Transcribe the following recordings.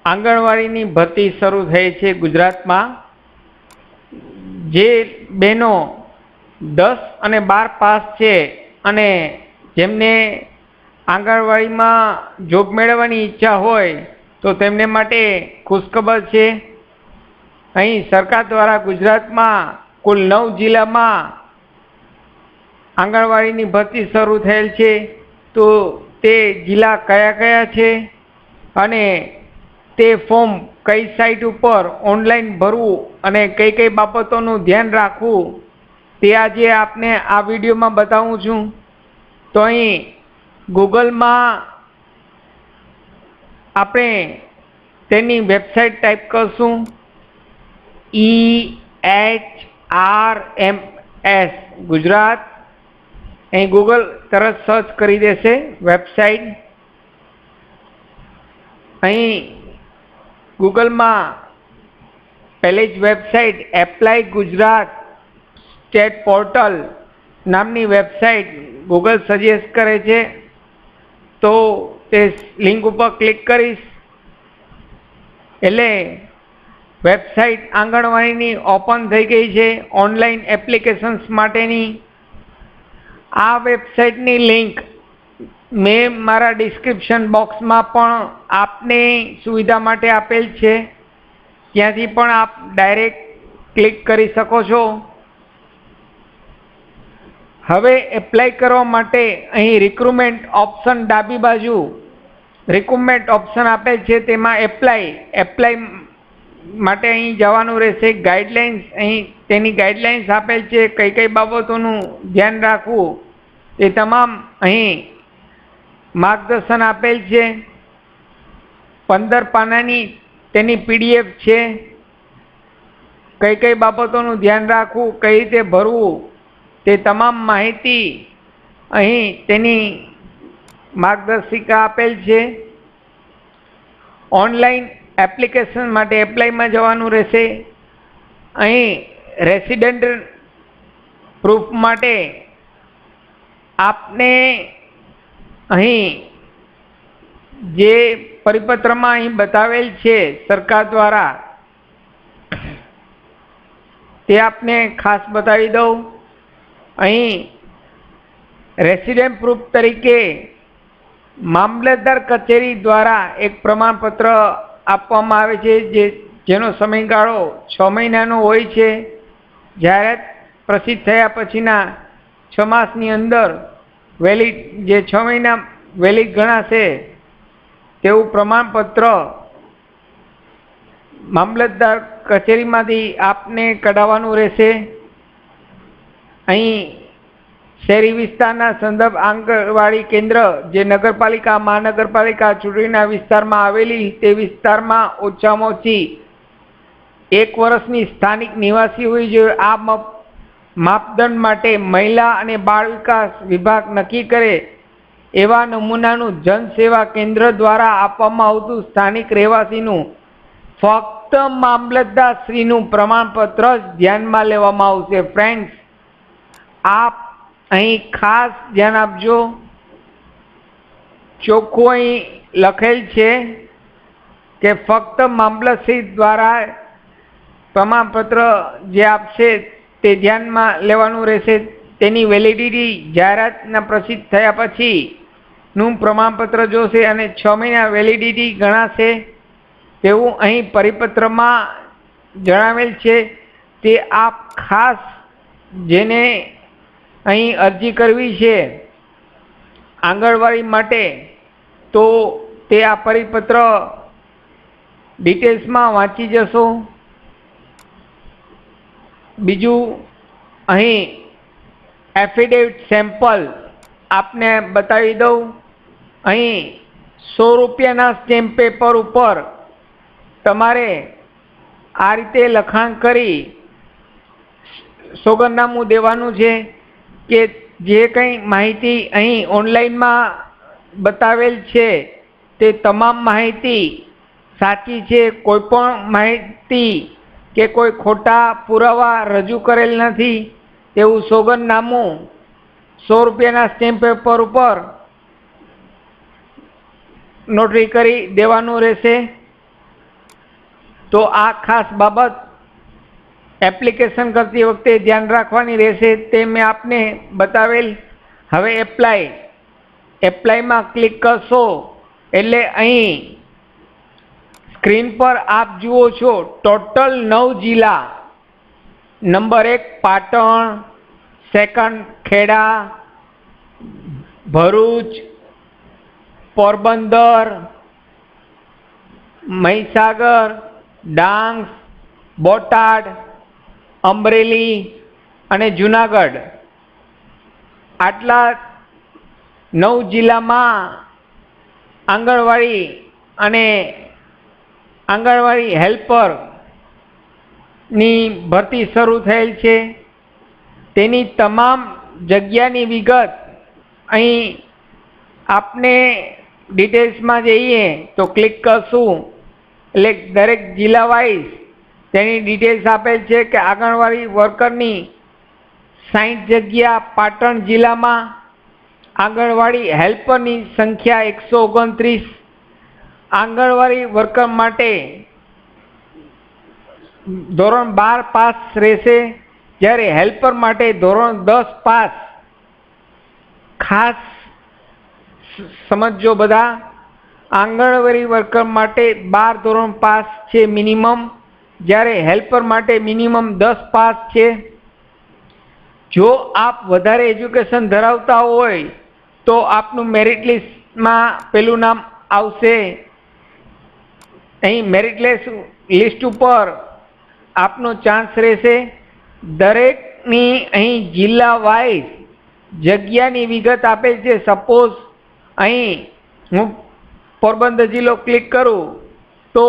આંગણવાડીની ભરતી શરૂ થઈ છે ગુજરાતમાં। જે બહેનો 10 અને 12 પાસ છે અને જેમને આંગણવાડીમાં જોબ મેળવવાની ઈચ્છા હોય તો તેમને માટે ખુશખબર છે। અહીં સરકાર દ્વારા ગુજરાતમાં કુલ 9 જિલ્લામાં આંગણવાડીની ભરતી શરૂ થયેલ છે। તો તે જિલ્લા કયા કયા છે અને તે ફોર્મ કઈ સાઇટ ઉપર ઓનલાઈન ભરવું અને કઈ કઈ બાબતોનું ધ્યાન રાખવું તે આજે આપને આ વિડીયોમાં બતાવું છું। તો અહીં ગૂગલમાં આપણે તેની વેબસાઇટ ટાઈપ કરશું EHRMS ગુજરાત। અહીં ગૂગલ તરત સર્ચ કરી દેશે વેબસાઇટ। અહીં ગૂગલમાં પહેલી જ website apply Gujarat state portal નામની વેબસાઇટ ગૂગલ સજેસ્ટ કરે છે। તો તે લિંક ઉપર ક્લિક કરીશ એટલે વેબસાઇટ આંગણવાડીની ઓપન થઈ ગઈ છે ઓનલાઈન એપ્લિકેશન્સ માટેની। આ વેબસાઇટની લિંક મેં મારા ડિસ્ક્રિપ્શન બોક્સમાં પણ આપને સુવિધા માટે આપેલ છે, ત્યાંથી પણ આપ ડાયરેક્ટ ક્લિક કરી શકો છો। હવે એપ્લાય કરવા માટે અહીં રિક્રુટમેન્ટ ઓપ્શન ડાબી બાજુ રિક્રુટમેન્ટ ઓપ્શન આપેલ છે તેમાં એપ્લાય માટે અહીં જવાનું રહેશે। ગાઈડલાઇન્સ અહીં તેની ગાઈડલાઇન્સ આપેલ છે, કઈ કઈ બાબતોનું ધ્યાન રાખવું એ તમામ અહીં માર્ગદર્શન આપેલ છે। 15 પાનાની તેની PDF છે। કઈ કઈ બાબતોનું ધ્યાન રાખવું, કઈ રીતે ભરવું તે તમામ માહિતી અહીં તેની માર્ગદર્શિકા આપેલ છે। ઓનલાઈન એપ્લિકેશન માટે એપ્લાયમાં જવાનું રહેશે। અહીં રેસિડેન્ટ પ્રૂફ માટે આપને અહીં જે પરિપત્રમાં અહીં બતાવેલ છે સરકાર દ્વારા તે આપને ખાસ બતાવી દઉં। અહીં રેસિડેન્ટ પ્રૂફ તરીકે મામલતદાર કચેરી દ્વારા એક પ્રમાણપત્ર આપવામાં આવે છે જેનો સમયગાળો 6 મહિનાનો હોય છે। જાહેરાત પ્રસિદ્ધ થયા પછીના 6 માસની અંદર વેલિડ જે 6 મહિના વેલિડ ગણાશે તેવું પ્રમાણપત્ર મામલતદાર કચેરીમાંથી આપને કઢાવવાનું રહેશે। અહીં શહેરી વિસ્તારના સંદર્ભ આંગણવાડી કેન્દ્ર જે નગરપાલિકા મહાનગરપાલિકા ચૂંટણીના વિસ્તારમાં આવેલી તે વિસ્તારમાં ઓછામાં ઓછી 1 વર્ષની સ્થાનિક નિવાસી હોવી જોઈએ। આ માપદંડ માટે મહિલા અને બાળ વિકાસ વિભાગ નક્કી કરે એવા નમૂનાનું જનસેવા કેન્દ્ર દ્વારા આપવામાં આવતું સ્થાનિક રહેવાસીનું ફક્ત મામલતદારશ્રીનું પ્રમાણપત્ર જ ધ્યાનમાં લેવામાં આવશે। ફ્રેન્ડ્સ, આપ અહીં ખાસ ધ્યાન આપજો। ચોખ્ખું અહીં લખેલ છે કે ફક્ત મામલતદારશ્રી દ્વારા પ્રમાણપત્ર જે આપશે તે ધ્યાનમાં લેવાનું રહેશે। તેની વેલિડિટી જાહેરાતના પ્રસિદ્ધ થયા પછીનું પ્રમાણપત્ર જોશે અને 6 મહિના વેલિડિટી ગણાશે તેવું અહીં પરિપત્રમાં જણાવેલ છે। તે આપ ખાસ જેને અહીં અરજી કરવી છે આંગણવાડી માટે તો તે આ પરિપત્ર ડિટેલ્સમાં વાંચી જશો। બીજું અહીં એફિડેવિટ સેમ્પલ આપને બતાવી દઉં। અહીં 100 રૂપિયાના સ્ટેમ્પ પેપર ઉપર તમારે આ રીતે લખાણ કરી સોગંદનામું દેવાનું છે કે જે કંઈ માહિતી અહીં ઓનલાઈનમાં બતાવેલ છે તે તમામ માહિતી સાચી છે। કોઈ પણ માહિતી કે કોઈ ખોટા પુરાવા રજૂ કરેલ નથી તેવું સોગંદનામું 100 રૂપિયાના સ્ટેમ્પ પેપર ઉપર નોટરી કરી દેવાનું રહેશે। તો આ ખાસ બાબત એપ્લિકેશન કરતી વખતે ધ્યાન રાખવાની રહેશે, તે મેં આપને બતાવેલ. હવે એપ્લાયમાં ક્લિક કરશો એટલે અહીં સ્ક્રીન પર આપ જુઓ છો ટોટલ 9 જિલ્લા. નંબર 1 પાટણ, સેકન્ડ ખેડા, ભરૂચ, પોરબંદર, મહીસાગર, ડાંગ, બોટાદ, અમરેલી અને જુનાગઢ. આટલા 9 જિલ્લામાં આંગણવાડી અને આંગણવાડી હેલ્પરની ભરતી શરૂ થયેલ છે. તેની તમામ જગ્યાની વિગત અહીં આપને ડિટેલ્સમાં જઈએ તો ક્લિક કરશું એટલે દરેક જિલ્લા વાઇઝ તેની ડિટેલ્સ આપેલ છે કે આંગણવાડી વર્કરની 60 જગ્યા પાટણ જિલ્લામાં, આંગણવાડી હેલ્પરની સંખ્યા 129, આંગણવાડી વર્કર માટે ધોરણ 12 પાસ રહેશે, જ્યારે હેલ્પર માટે ધોરણ 10 પાસ. ખાસ સમજો બધા, આંગણવાડી વર્કર માટે 12 ધોરણ પાસ છે મિનિમમ, જ્યારે હેલ્પર માટે મિનિમમ 10 પાસ છે. જો આપ વધારે એજ્યુકેશન ધરાવતા હોય તો આપનું મેરિટ લિસ્ટમાં પેલું નામ આવશે. અહીં મેરિટ લિસ્ટ ઉપર આપનો ચાન્સ રહેશે. દરેકની અહીં જિલ્લા વાઇઝ જગ્યાની વિગત આપેલ છે. સપોઝ અહીં હું પોરબંદર જિલ્લો ક્લિક કરું તો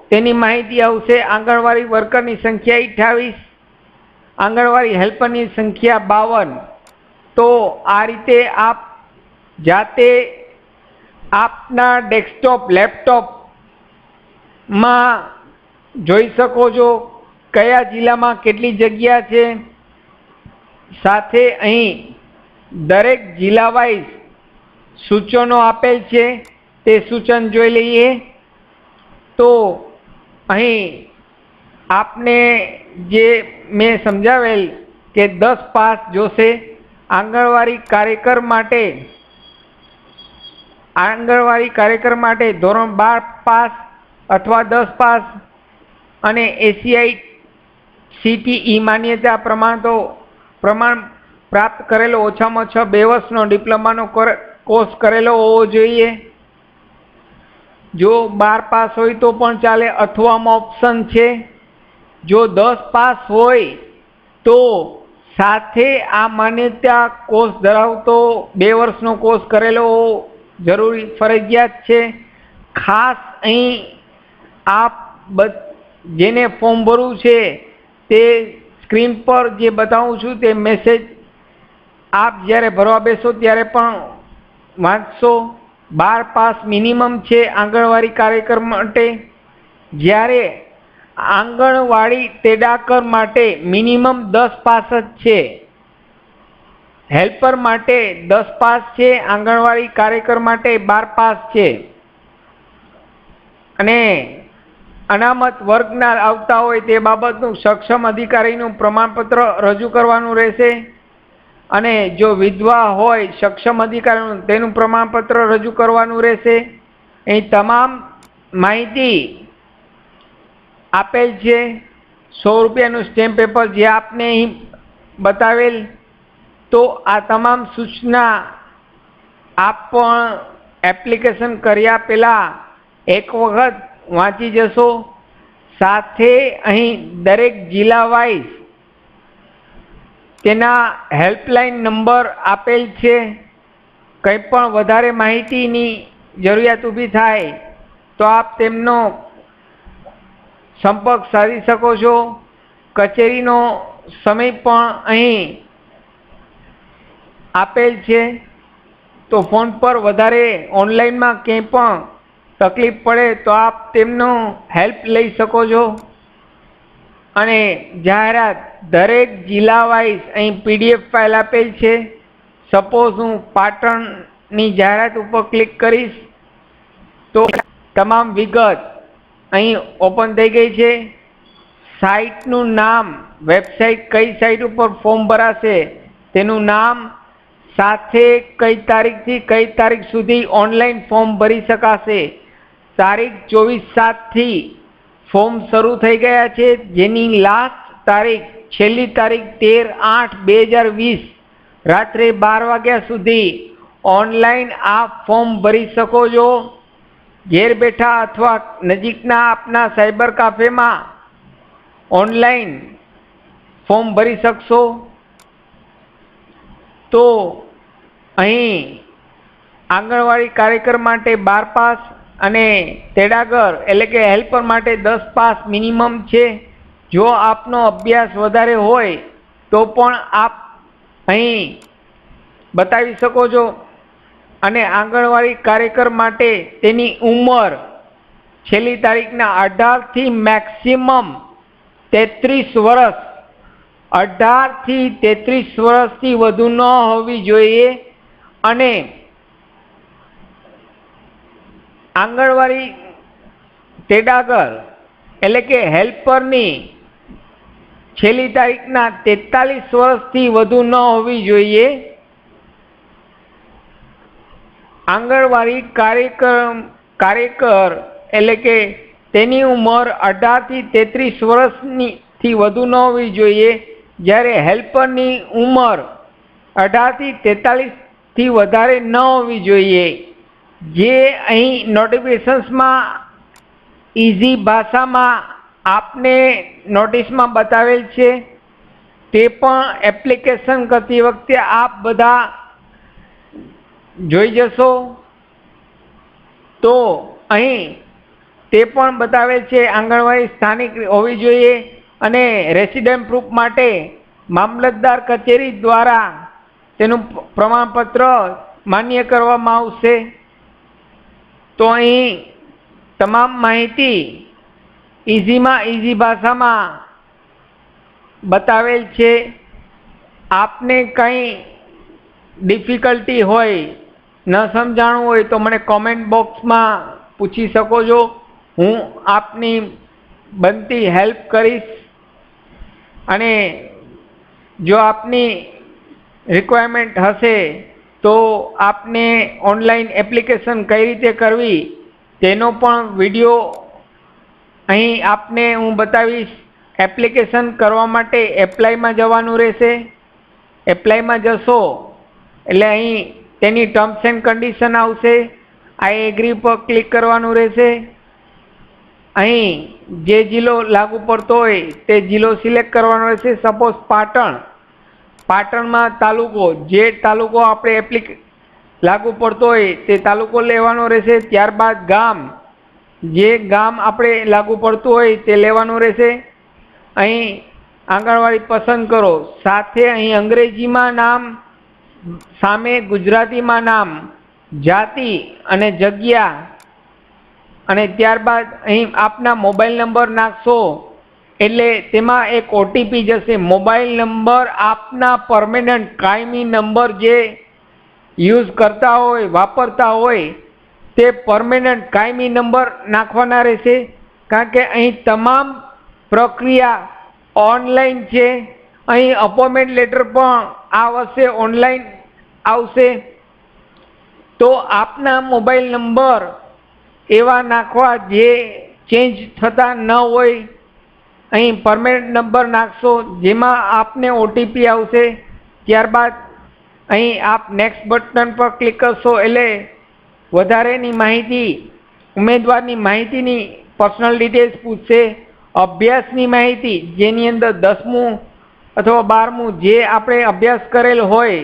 તેની માહિતી આવશે. આંગણવાડી વર્કરની સંખ્યા 28, આંગણવાડી હેલ્પરની સંખ્યા 52. તો આ રીતે આપ જાતે આપના ડેસ્કટોપ લેપટોપમાં જોઈ શકો છો કયા જિલ્લામાં કેટલી જગ્યા છે. સાથે અહીં દરેક જિલ્લા વાઇઝ સૂચનો આપેલ છે, તે સૂચન જોઈ લઈએ. તો અહીં આપને જે મેં સમજાવેલ કે 10 પાસ જોશે. આંગણવાડી કાર્યકર માટે ધોરણ 12 પાસ અથવા 10 પાસ અને ACICTE માન્યતા પ્રમાણ પ્રાપ્ત કરેલો ઓછામાં ઓછા 2 વર્ષનો ડિપ્લોમાનો કોર્સ કરેલો હોવો જોઈએ. જો 12 પાસ હોય તો પણ ચાલે, અથવામાં ઓપ્શન છે. જો 10 પાસ હોય તો સાથે આ માન્યતા કોર્સ ધરાવતો 2 વર્ષનો કોર્સ કરેલો જરૂરી ફરજિયાત છે. ખાસ અહીં આપ જેને ફોર્મ ભરવું છે તે સ્ક્રીન પર જે બતાવું છું તે મેસેજ આપ જ્યારે ભરવા બેસો ત્યારે પણ વાંચશો. 12 પાસ મિનિમમ છે આંગણવાડી કાર્યકર માટે, જ્યારે આંગણવાડી તેડાગર માટે મિનિમમ 10 પાસ જ છે. હેલ્પર માટે 10 પાસ છે, આંગણવાડી કાર્યકર માટે 12 પાસ છે. અને અનામત વર્ગના આવતા હોય તે બાબતનું સક્ષમ અધિકારીનું પ્રમાણપત્ર રજૂ કરવાનું રહેશે. અને જો વિધવા હોય સક્ષમ અધિકારીનું તેનું પ્રમાણપત્ર રજૂ કરવાનું રહેશે. અહીં તમામ માહિતી આપેલ છે. 100 રૂપિયાનું સ્ટેમ્પ પેપર જે આપને અહીં બતાવેલ. તો આ તમામ સૂચના આપ પણ એપ્લિકેશન કર્યા પહેલાં એક વખત વાંચી જશો. સાથે અહીં દરેક જિલ્લા વાઇઝ તેના હેલ્પલાઇન નંબર આપેલ છે. કંઈ પણ વધારે માહિતીની જરૂરિયાત ઊભી થાય તો આપ તેમનો સંપર્ક સાધી શકો છો. કચેરીનો સમય પણ અહીં આપેલ છે. તો ફોન પર વધારે ઓનલાઈનમાં ક્યાંય પણ તકલીફ પડે તો આપ તેમનો હેલ્પ લઈ શકો છો. અને જાહેરાત દરેક જિલ્લા વાઇઝ અહીં PDF ફાઇલ આપેલ છે. સપોઝ હું પાટણની જાહેરાત ઉપર ક્લિક કરીશ તો તમામ વિગત અહીં ઓપન થઈ ગઈ છે. સાઇટનું નામ, વેબસાઇટ કઈ સાઇટ ઉપર ફોર્મ ભરાશે તેનું નામ, સાથે કઈ તારીખથી કઈ તારીખ સુધી ઓનલાઈન ફોર્મ ભરી શકાશે. તારીખ 24/7થી ફોર્મ શરૂ થઈ ગયા છે, જેની લાસ્ટ તારીખ, છેલ્લી તારીખ 13/8/2020 રાત્રે 12 વાગ્યા સુધી ઓનલાઈન આ ફોર્મ ભરી શકો છો. ઘેર બેઠા અથવા નજીકના આપના સાયબર કાફેમાં ઓનલાઈન ફોર્મ ભરી શકશો. તો અહીં આંગણવાડી કાર્યકર માટે 12 પાસ અને તેડાગર એટલે કે હેલ્પર માટે 10 પાસ મિનિમમ છે. જો આપનો અભ્યાસ વધારે હોય તો પણ આપ અહીં બતાવી શકો છો. અને આંગણવાડી કાર્યકર માટે તેની ઉંમર છેલ્લી તારીખના 18થી મેક્સિમમ 33 વર્ષ, 18થી 33 વર્ષથી વધુ ન હોવી જોઈએ. અને આંગણવાડી તેડાગર એટલે કે હેલ્પરની છેલ્લી તારીખના 43 વર્ષથી વધુ ન હોવી જોઈએ. આંગણવાડી કાર્યકર એટલે કે તેની ઉંમર 18થી 33 વર્ષથી વધુ ન હોવી જોઈએ, જ્યારે હેલ્પરની ઉંમર 18થી 43થી વધારે ન હોવી જોઈએ. જે અહીં નોટિફિકેશન્સમાં ઇઝી ભાષામાં આપને નોટિસમાં બતાવેલ છે, તે પણ એપ્લિકેશન કરતી વખતે આપ બધા જોઈ જશો. તો અહીં તે પણ બતાવે છે આંગણવાડી સ્થાનિક હોવી જોઈએ અને રેસિડેન્ટ પ્રૂફ માટે મામલતદાર કચેરી દ્વારા તેનું પ્રમાણપત્ર માન્ય કરવામાં આવશે. તો અહીં તમામ માહિતી ઇઝીમાં ઇઝી ભાષામાં બતાવેલ છે. આપને કંઈ ડિફિકલ્ટી હોય, ન સમજાણું હોય તો મને કોમેન્ટ બોક્સમાં પૂછી શકો છો. હું આપની બનતી હેલ્પ કરીશ. અને જો આપની રિક્વાયરમેન્ટ હશે તો આપને ઓનલાઈન એપ્લિકેશન કઈ રીતે કરવી તેનો પણ વિડીયો અહીં આપને હું બતાવીશ. એપ્લિકેશન કરવા માટે એપ્લાયમાં જવાનું રહેશે. એપ્લાયમાં જશો એટલે અહીં તેની ટર્મ્સ એન્ડ કન્ડિશન આવશે. આઈ એગ્રી પર ક્લિક કરવાનું રહેશે. અહીં જે જિલ્લો લાગુ પડતો હોય તે જિલ્લો સિલેક્ટ કરવાનો રહેશે. સપોઝ પાટણમાં તાલુકો, જે તાલુકો આપણે લાગુ પડતો હોય તે તાલુકો લેવાનો રહેશે. ત્યારબાદ ગામ, જે ગામ આપણે લાગુ પડતું હોય તે લેવાનું રહેશે. અહીં આંગણવાડી પસંદ કરો. સાથે અહીં અંગ્રેજીમાં નામ, સામે ગુજરાતીમાં નામ, જાતિ અને જગ્યા, અને ત્યારબાદ અહીં આપના મોબાઈલ નંબર નાખશો એટલે તેમાં એક ઓટીપી જશે. મોબાઈલ નંબર આપના પરમેનન્ટ કાયમી નંબર જે યુઝ કરતા હોય, વાપરતા હોય તે પરમેનન્ટ કાયમી નંબર નાખવાના રહેશે. કારણ કે અહીં તમામ પ્રક્રિયા ઓનલાઈન છે. અહીં અપોઇન્ટમેન્ટ લેટર પણ આ વર્ષે ઓનલાઈન આવશે. તો આપના મોબાઈલ નંબર એવા નાખવા જે ચેન્જ થતા ન હોય. અહીં પરમેનન્ટ નંબર નાખશો જેમાં આપને ઓટીપી આવશે. ત્યારબાદ અહીં આપ નેક્સ્ટ બટન પર ક્લિક કરશો એટલે વધારેની માહિતી, ઉમેદવારની માહિતીની પર્સનલ ડિટેલ્સ પૂછશે. અભ્યાસની માહિતી જેની અંદર 10મું અથવા 12મું જે આપણે અભ્યાસ કરેલ હોય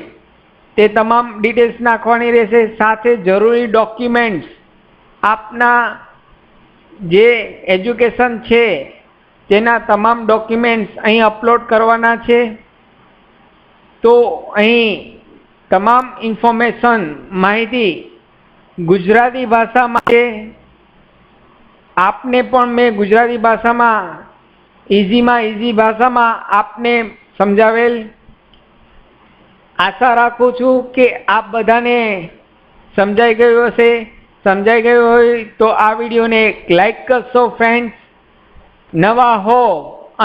તે તમામ ડિટેલ્સ નાખવાની રહેશે. સાથે જરૂરી ડોક્યુમેન્ટ્સ, આપના જે એજ્યુકેશન છે તેના તમામ ડોક્યુમેન્ટ્સ અહીં અપલોડ કરવાના છે. તો અહીં તમામ ઇન્ફોર્મેશન, માહિતી ગુજરાતી ભાષામાં છે. આપને પણ મેં ગુજરાતી ભાષામાં ઇઝીમાં ઇઝી ભાષામાં આપને સમજાવેલ. આશા રાખું છું કે આપ બધાને સમજાઈ ગયું હશે. સમજાઈ ગયું હોય તો આ વિડીયોને એક લાઈક કરશો ફ્રેન્ડ્સ. નવા હો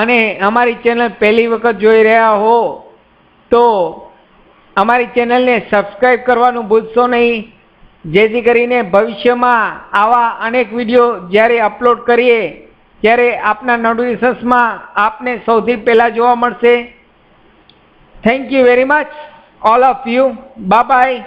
અને અમારી ચેનલ પહેલી વખત જોઈ રહ્યા હો તો અમારી ચેનલને સબસ્ક્રાઈબ કરવાનું ભૂલશો નહીં, જેથી કરીને ભવિષ્યમાં આવા અનેક વિડીયો જ્યારે અપલોડ કરીએ ત્યારે આપના નોટિફિકેશન્સમાં આપને સૌથી પહેલાં જોવા મળશે. Thank you very much all of you. Bye bye.